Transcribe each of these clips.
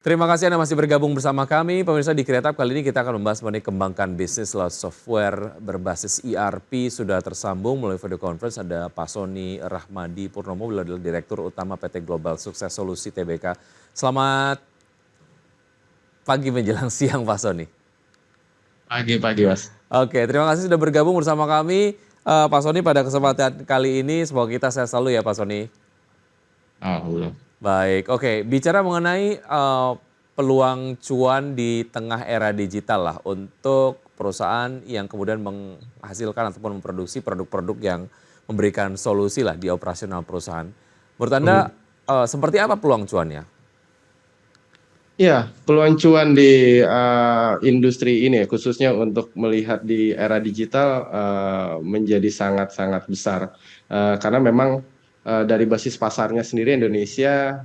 Terima kasih Anda masih bergabung bersama kami. Pemirsa di Kreatif kali ini kita akan membahas mengenai kembangkan bisnis lewat software berbasis ERP. Sudah tersambung melalui video conference ada Pak Sony Rahmadi Purnomo, beliau adalah Direktur Utama PT Global Sukses Solusi Tbk. Selamat pagi menjelang siang Pak Sony. Pagi, Mas. Oke, terima kasih sudah bergabung bersama kami. Pak Sony pada kesempatan kali ini semoga kita sehat selalu ya Pak Sony. Alhamdulillah. Baik, oke. Bicara mengenai peluang cuan di tengah era digital lah untuk perusahaan yang kemudian menghasilkan ataupun memproduksi produk-produk yang memberikan solusi lah di operasional perusahaan. Menurut Anda seperti apa peluang cuannya? Ya, peluang cuan di industri ini khususnya untuk melihat di era digital menjadi sangat-sangat besar. Karena memang dari basis pasarnya sendiri Indonesia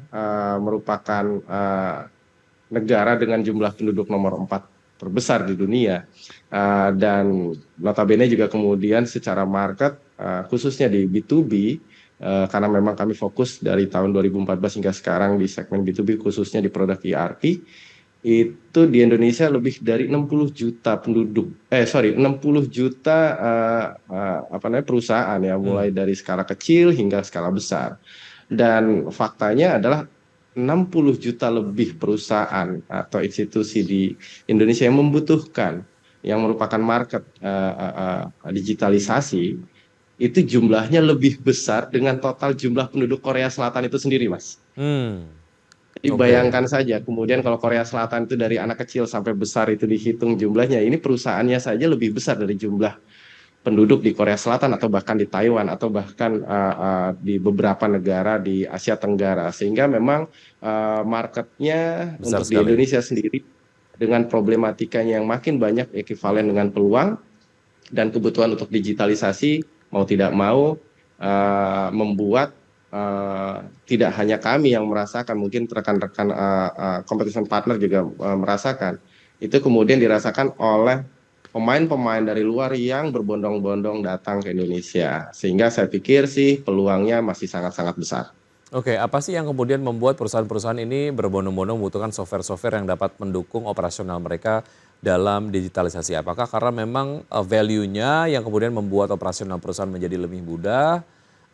merupakan negara dengan jumlah penduduk nomor 4 terbesar di dunia. Dan notabene juga kemudian secara market khususnya di B2B, karena memang kami fokus dari tahun 2014 hingga sekarang di segmen B2B khususnya di produk ERP, itu di Indonesia lebih dari 60 juta penduduk, 60 juta perusahaan ya, mulai dari skala kecil hingga skala besar. Dan faktanya adalah 60 juta lebih perusahaan atau institusi di Indonesia yang membutuhkan, yang merupakan market digitalisasi, itu jumlahnya lebih besar dengan total jumlah penduduk Korea Selatan itu sendiri, Mas. Jadi Oke. bayangkan saja, kemudian kalau Korea Selatan itu dari anak kecil sampai besar itu dihitung jumlahnya, ini perusahaannya saja lebih besar dari jumlah penduduk di Korea Selatan atau bahkan di Taiwan atau bahkan di beberapa negara di Asia Tenggara. Sehingga memang marketnya Besar untuk di sekali. Indonesia sendiri dengan problematikanya yang makin banyak ekuivalen dengan peluang dan kebutuhan untuk digitalisasi mau tidak mau membuat tidak hanya kami yang merasakan, mungkin rekan-rekan competition partner juga merasakan. Itu kemudian dirasakan oleh pemain-pemain dari luar yang berbondong-bondong datang ke Indonesia. Sehingga saya pikir sih peluangnya masih sangat-sangat besar. Oke, apa sih yang kemudian membuat perusahaan-perusahaan ini berbondong-bondong membutuhkan software-software yang dapat mendukung operasional mereka dalam digitalisasi? Apakah karena memang value-nya yang kemudian membuat operasional perusahaan menjadi lebih mudah,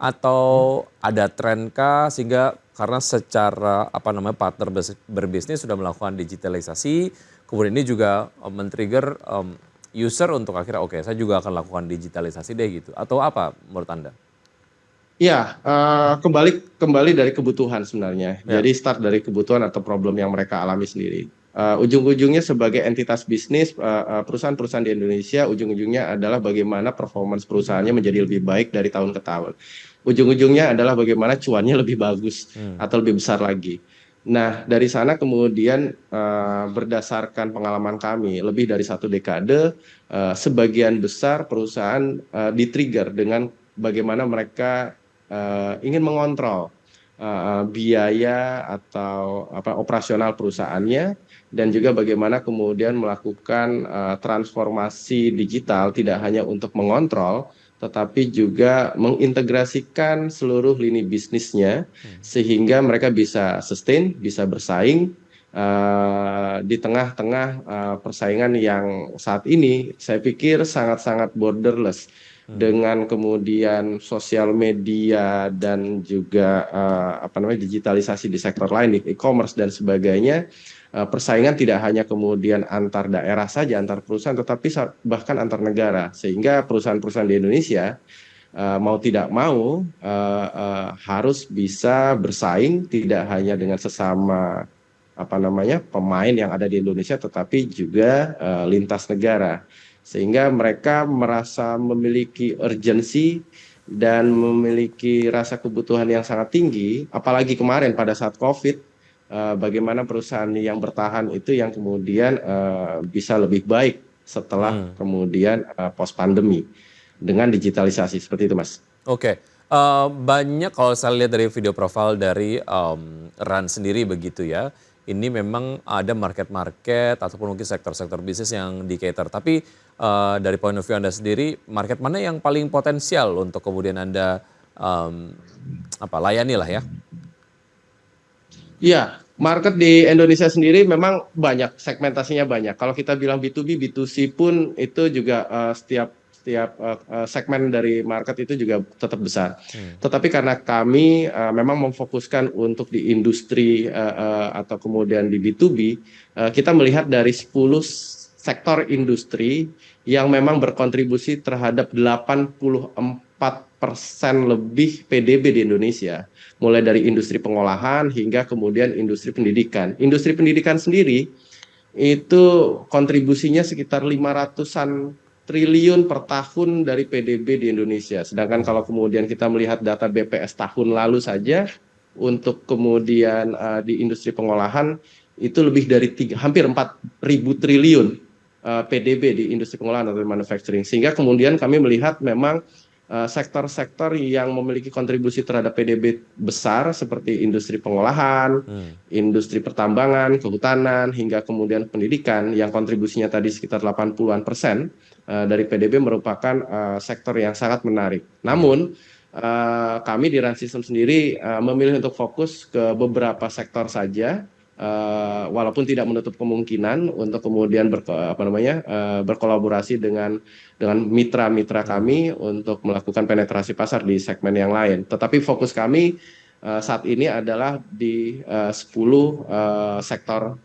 atau ada tren kah sehingga karena secara partner berbisnis sudah melakukan digitalisasi, kemudian ini juga men-trigger user untuk akhirnya oke saya juga akan lakukan digitalisasi deh gitu, atau apa menurut Anda? Ya, kembali dari kebutuhan sebenarnya. Ya. Jadi start dari kebutuhan atau problem yang mereka alami sendiri. Ujung-ujungnya sebagai entitas bisnis, perusahaan-perusahaan di Indonesia, ujung-ujungnya adalah bagaimana performance perusahaannya menjadi lebih baik dari tahun ke tahun. Ujung-ujungnya adalah bagaimana cuannya lebih bagus atau lebih besar lagi. Nah, dari sana kemudian berdasarkan pengalaman kami, lebih dari 1 dekade, sebagian besar perusahaan di-trigger dengan bagaimana mereka ingin mengontrol biaya atau operasional perusahaannya, dan juga bagaimana kemudian melakukan transformasi digital tidak hanya untuk mengontrol tetapi juga mengintegrasikan seluruh lini bisnisnya sehingga mereka bisa sustain, bisa bersaing di tengah-tengah persaingan yang saat ini saya pikir sangat-sangat borderless, dengan kemudian sosial media dan juga digitalisasi di sektor lain, di e-commerce dan sebagainya. Persaingan tidak hanya kemudian antar daerah saja, antar perusahaan, tetapi bahkan antar negara. Sehingga perusahaan-perusahaan di Indonesia mau tidak mau harus bisa bersaing tidak hanya dengan sesama pemain yang ada di Indonesia, tetapi juga lintas negara. Sehingga mereka merasa memiliki urgensi dan memiliki rasa kebutuhan yang sangat tinggi, apalagi kemarin pada saat COVID, bagaimana perusahaan yang bertahan itu yang kemudian bisa lebih baik setelah kemudian post pandemi dengan digitalisasi seperti itu, Mas. Oke, banyak kalau saya lihat dari video profil dari Ran sendiri begitu ya, ini memang ada market-market ataupun mungkin sektor-sektor bisnis yang di-cater. Tapi dari point of view Anda sendiri, market mana yang paling potensial untuk kemudian Anda layani lah ya? Iya, Market di Indonesia sendiri memang banyak, segmentasinya banyak. Kalau kita bilang B2B, B2C pun itu juga setiap setiap segmen dari market itu juga tetap besar. Tetapi karena kami memang memfokuskan untuk di industri atau kemudian di B2B, kita melihat dari 10 sektor industri yang memang berkontribusi terhadap 84% lebih PDB di Indonesia, mulai dari industri pengolahan hingga kemudian industri pendidikan. Industri pendidikan sendiri itu kontribusinya sekitar 500-an triliun per tahun dari PDB di Indonesia. Sedangkan kalau kemudian kita melihat data BPS tahun lalu saja, untuk kemudian di industri pengolahan itu lebih dari hampir 4.000 triliun PDB di industri pengolahan atau manufacturing. Sehingga kemudian kami melihat memang sektor-sektor yang memiliki kontribusi terhadap PDB besar seperti industri pengolahan, industri pertambangan, kehutanan, hingga kemudian pendidikan yang kontribusinya tadi sekitar 80-an% dari PDB merupakan sektor yang sangat menarik. Namun kami di Run System sendiri memilih untuk fokus ke beberapa sektor saja, walaupun tidak menutup kemungkinan untuk kemudian berkolaborasi dengan mitra-mitra kami untuk melakukan penetrasi pasar di segmen yang lain. Tetapi fokus kami saat ini adalah di 10 sektor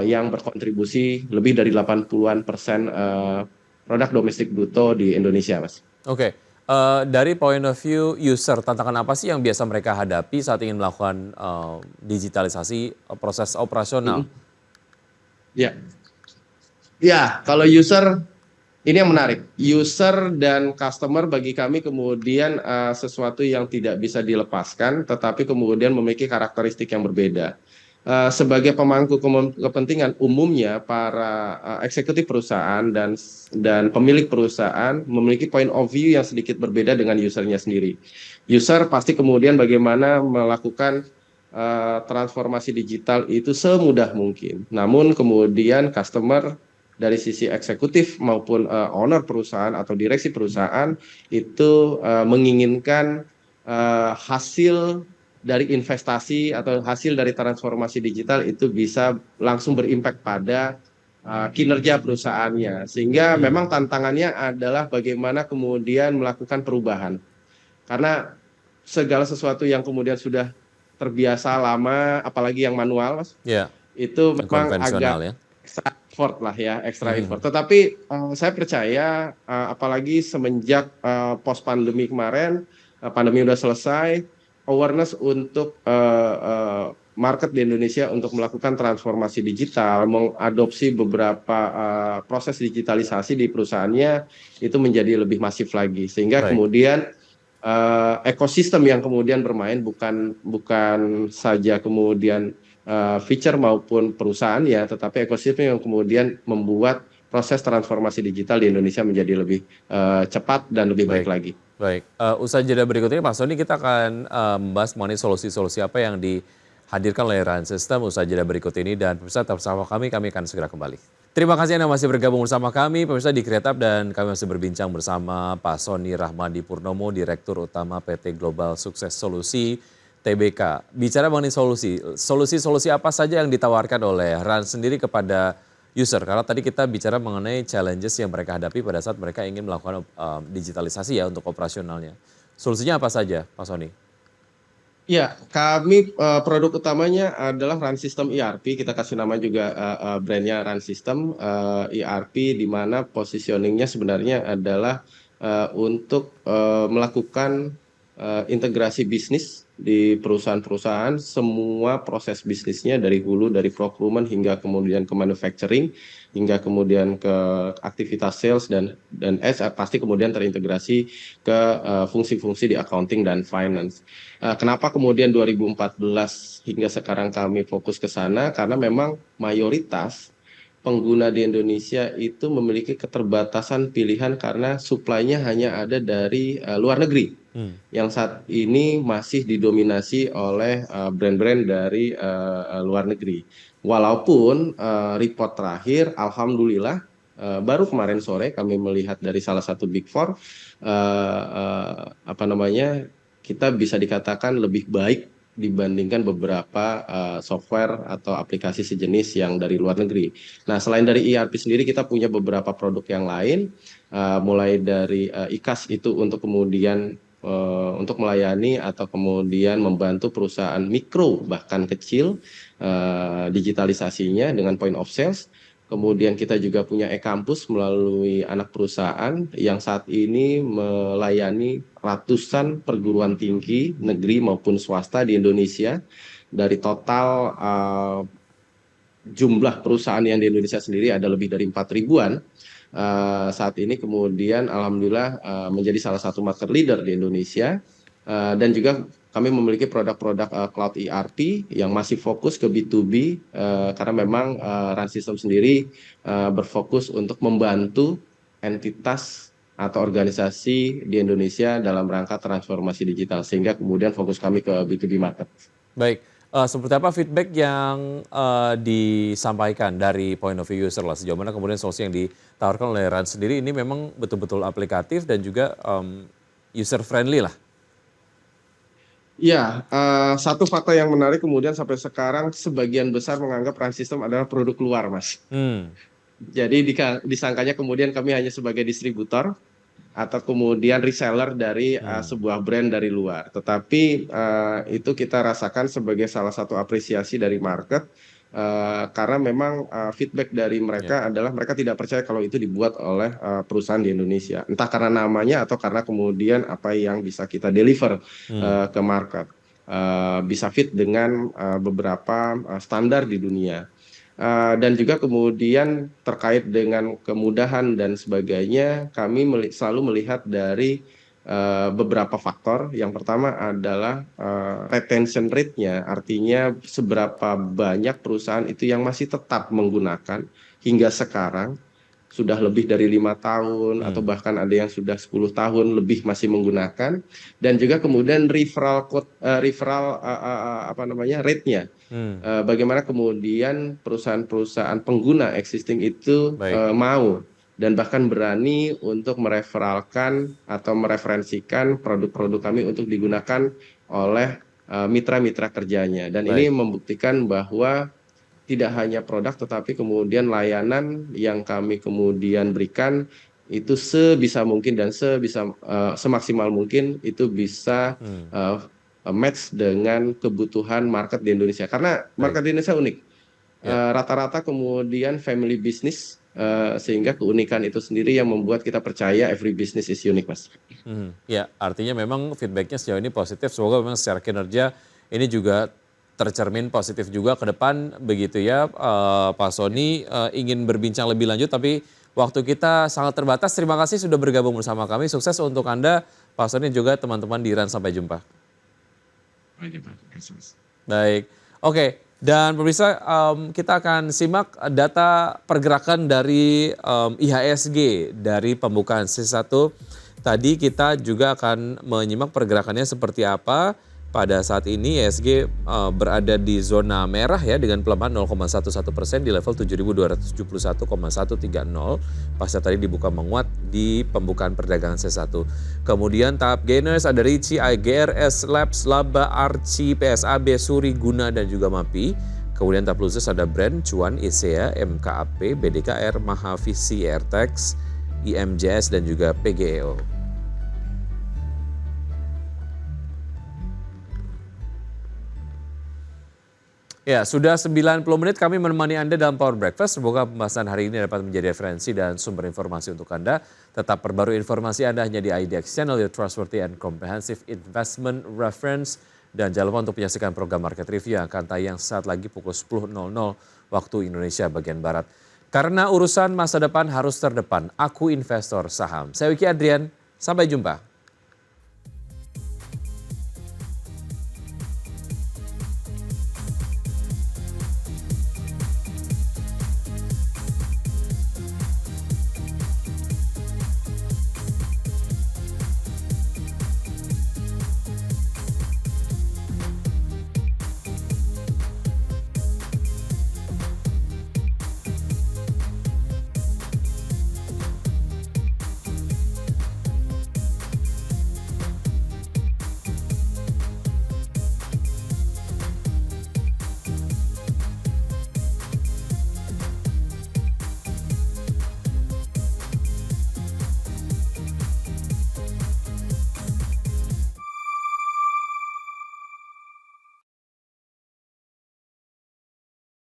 yang berkontribusi lebih dari 80-an% produk domestik bruto di Indonesia, Mas. Oke. Dari point of view user, tantangan apa sih yang biasa mereka hadapi saat ingin melakukan digitalisasi proses operasional? Ya, ya, kalau user ini yang menarik. User dan customer bagi kami kemudian sesuatu yang tidak bisa dilepaskan, tetapi kemudian memiliki karakteristik yang berbeda. Sebagai pemangku kepentingan, umumnya para eksekutif perusahaan dan pemilik perusahaan memiliki point of view yang sedikit berbeda dengan usernya sendiri. User pasti kemudian bagaimana melakukan transformasi digital itu semudah mungkin. Namun kemudian customer dari sisi eksekutif maupun owner perusahaan atau direksi perusahaan itu menginginkan hasil dari investasi atau hasil dari transformasi digital itu bisa langsung berimpact pada kinerja perusahaannya. Sehingga memang tantangannya adalah bagaimana kemudian melakukan perubahan. Karena segala sesuatu yang kemudian sudah terbiasa lama, apalagi yang manual, Mas, itu memang agak extra effort lah ya, extra effort. Tetapi saya percaya apalagi semenjak post pandemi kemarin, pandemi udah selesai, awareness untuk market di Indonesia untuk melakukan transformasi digital, mengadopsi beberapa proses digitalisasi di perusahaannya itu menjadi lebih masif lagi, sehingga kemudian ekosistem yang kemudian bermain bukan saja kemudian feature maupun perusahaan ya, tetapi ekosistem yang kemudian membuat proses transformasi digital di Indonesia menjadi lebih cepat dan lebih baik lagi. Baik, usai jeda berikut ini Pak Sony kita akan membahas mengenai solusi-solusi apa yang dihadirkan oleh Run System usai jeda berikut ini, dan pemirsa tetap bersama kami akan segera kembali. Terima kasih Anda masih bergabung bersama kami pemirsa di Creatap, dan kami masih berbincang bersama Pak Sony Rahmadi Purnomo, Direktur Utama PT Global Sukses Solusi TBK. Bicara mengenai solusi apa saja yang ditawarkan oleh Run sendiri kepada user, karena tadi kita bicara mengenai challenges yang mereka hadapi pada saat mereka ingin melakukan digitalisasi ya untuk operasionalnya. Solusinya apa saja, Pak Sony? Ya, kami produk utamanya adalah Run System ERP. Kita kasih nama juga brandnya Run System ERP, di mana positioningnya sebenarnya adalah untuk melakukan integrasi bisnis di perusahaan-perusahaan, semua proses bisnisnya dari hulu, dari procurement hingga kemudian ke manufacturing, hingga kemudian ke aktivitas sales dan pasti kemudian terintegrasi ke fungsi-fungsi di accounting dan finance. Kenapa kemudian 2014 hingga sekarang kami fokus ke sana? Karena memang mayoritas pengguna di Indonesia itu memiliki keterbatasan pilihan karena supply-nya hanya ada dari luar negeri. Yang saat ini masih didominasi oleh brand-brand dari luar negeri. Walaupun report terakhir, alhamdulillah, baru kemarin sore kami melihat dari salah satu Big Four, kita bisa dikatakan lebih baik dibandingkan beberapa software atau aplikasi sejenis yang dari luar negeri. Nah, selain dari ERP sendiri, kita punya beberapa produk yang lain, mulai dari IKAS itu untuk kemudian untuk melayani atau kemudian membantu perusahaan mikro bahkan kecil digitalisasinya dengan point of sales. Kemudian kita juga punya e-kampus melalui anak perusahaan yang saat ini melayani ratusan perguruan tinggi negeri maupun swasta di Indonesia. Dari total jumlah perusahaan yang di Indonesia sendiri ada lebih dari 4 ribuan. Saat ini kemudian alhamdulillah menjadi salah satu market leader di Indonesia. Dan juga kami memiliki produk-produk cloud ERP yang masih fokus ke B2B karena memang Run System sendiri berfokus untuk membantu entitas atau organisasi di Indonesia dalam rangka transformasi digital, sehingga kemudian fokus kami ke B2B market. Baik, seperti apa feedback yang disampaikan dari point of view user lah, sejauh mana kemudian solusi yang ditawarkan oleh Run sendiri ini memang betul-betul aplikatif dan juga user friendly lah? Ya, satu fakta yang menarik kemudian sampai sekarang sebagian besar menganggap Run System adalah produk luar, Mas. Jadi disangkanya kemudian kami hanya sebagai distributor atau kemudian reseller dari sebuah brand dari luar. Tetapi itu kita rasakan sebagai salah satu apresiasi dari market karena memang feedback dari mereka adalah mereka tidak percaya kalau itu dibuat oleh perusahaan di Indonesia. Entah karena namanya atau karena kemudian apa yang bisa kita deliver ke market. Bisa fit dengan beberapa standar di dunia. Dan juga kemudian terkait dengan kemudahan dan sebagainya, kami selalu melihat dari beberapa faktor. Yang pertama adalah retention rate-nya, artinya seberapa banyak perusahaan itu yang masih tetap menggunakan hingga sekarang, sudah lebih dari 5 tahun atau bahkan ada yang sudah 10 tahun lebih masih menggunakan. Dan juga kemudian referral rate-nya. Bagaimana kemudian perusahaan-perusahaan pengguna existing itu mau dan bahkan berani untuk mereferalkan atau mereferensikan produk-produk kami untuk digunakan oleh mitra-mitra kerjanya. Dan ini membuktikan bahwa tidak hanya produk tetapi kemudian layanan yang kami kemudian berikan itu sebisa mungkin dan semaksimal mungkin itu bisa match dengan kebutuhan market di Indonesia. Karena market di Indonesia unik. Rata-rata kemudian family business, sehingga keunikan itu sendiri yang membuat kita percaya every business is unique, Mas. Ya, artinya memang feedbacknya sejauh ini positif. Semoga memang secara kinerja ini juga tercermin positif juga ke depan begitu ya. Pak Sony ingin berbincang lebih lanjut tapi waktu kita sangat terbatas. Terima kasih sudah bergabung bersama kami. Sukses untuk Anda, Pak Sony juga teman-teman di Run. Sampai jumpa. Baik, oke. Dan pemirsa, kita akan simak data pergerakan dari IHSG dari pembukaan C1. Tadi kita juga akan menyimak pergerakannya seperti apa. Pada saat ini IHSG berada di zona merah ya dengan pelemahan 0,11% di level 7.271,130. Pasca tadi dibuka menguat di pembukaan perdagangan C1. Kemudian tahap gainers ada Ricci, IGRS, Labs, Laba, Arci, PSAB, Suri, Guna dan juga MAPI. Kemudian tahap losers ada Brand, Cuan, ISEA, MKAP, BDKR, Mahavisi, Airtex, IMJS dan juga PGEO. Ya, sudah 90 menit kami menemani Anda dalam Power Breakfast. Semoga pembahasan hari ini dapat menjadi referensi dan sumber informasi untuk Anda. Tetap perbarui informasi Anda hanya di IDX Channel, your trustworthy and comprehensive investment reference. Dan jangan lupa untuk menyaksikan program Market Review yang akan tayang saat lagi pukul 10.00 waktu Indonesia bagian Barat. Karena urusan masa depan harus terdepan, aku investor saham. Saya Wiki Adrian, sampai jumpa.